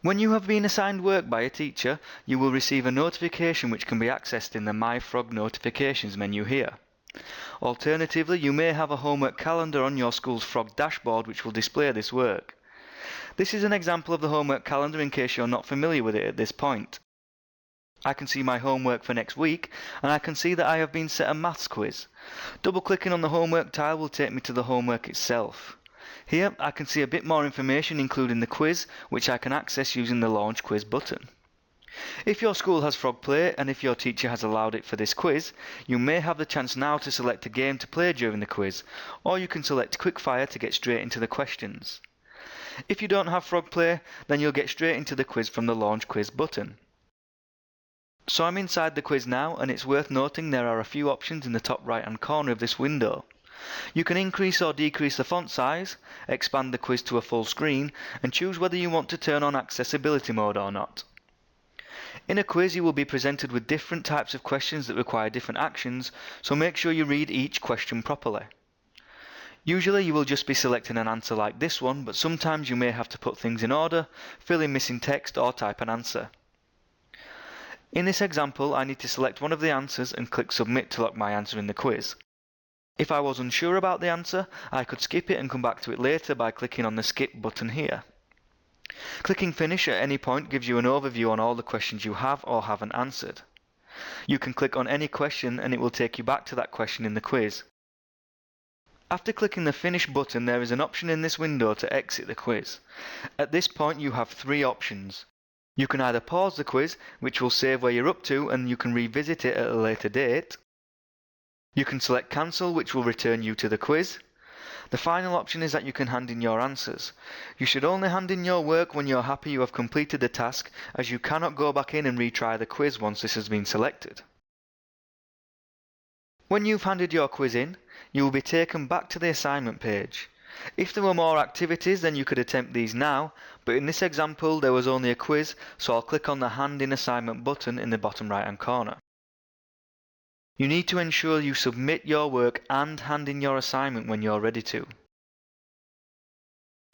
When you have been assigned work by a teacher, you will receive a notification which can be accessed in the My Frog Notifications menu here. Alternatively, you may have a homework calendar on your school's Frog dashboard which will display this work. This is an example of the homework calendar in case you're not familiar with it at this point. I can see my homework for next week, and I can see that I have been set a maths quiz. Double-clicking on the homework tile will take me to the homework itself. Here I can see a bit more information including the quiz, which I can access using the Launch Quiz button. If your school has Frog Play and if your teacher has allowed it for this quiz, you may have the chance now to select a game to play during the quiz, or you can select Quickfire to get straight into the questions. If you don't have Frog Play, then you'll get straight into the quiz from the Launch Quiz button. So I'm inside the quiz now, and it's worth noting there are a few options in the top right hand corner of this window. You can increase or decrease the font size, expand the quiz to a full screen, and choose whether you want to turn on accessibility mode or not. In a quiz you will be presented with different types of questions that require different actions, so make sure you read each question properly. Usually you will just be selecting an answer like this one, but sometimes you may have to put things in order, fill in missing text or type an answer. In this example I need to select one of the answers and click Submit to lock my answer in the quiz. If I was unsure about the answer, I could skip it and come back to it later by clicking on the Skip button here. Clicking Finish at any point gives you an overview on all the questions you have or haven't answered. You can click on any question and it will take you back to that question in the quiz. After clicking the Finish button, there is an option in this window to exit the quiz. At this point you have three options. You can either pause the quiz, which will save where you're up to and you can revisit it at a later date. You can select Cancel, which will return you to the quiz. The final option is that you can hand in your answers. You should only hand in your work when you're happy you have completed the task, as you cannot go back in and retry the quiz once this has been selected. When you've handed your quiz in, you will be taken back to the assignment page. If there were more activities, then you could attempt these now, but in this example there was only a quiz, so I'll click on the Hand in Assignment button in the bottom right hand corner. You need to ensure you submit your work and hand in your assignment when you're ready to.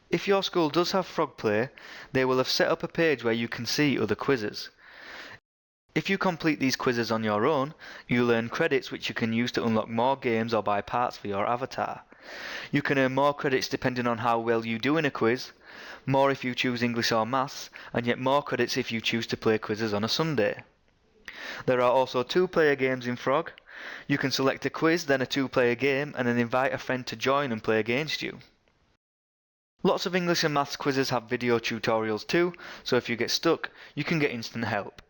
If your school does have Frog Play, they will have set up a page where you can see other quizzes. If you complete these quizzes on your own, you'll earn credits which you can use to unlock more games or buy parts for your avatar. You can earn more credits depending on how well you do in a quiz, more if you choose English or Maths, and yet more credits if you choose to play quizzes on a Sunday. There are also two-player games in Frog. You can select a quiz, then a two-player game, and then invite a friend to join and play against you. Lots of English and Maths quizzes have video tutorials too, so if you get stuck, you can get instant help.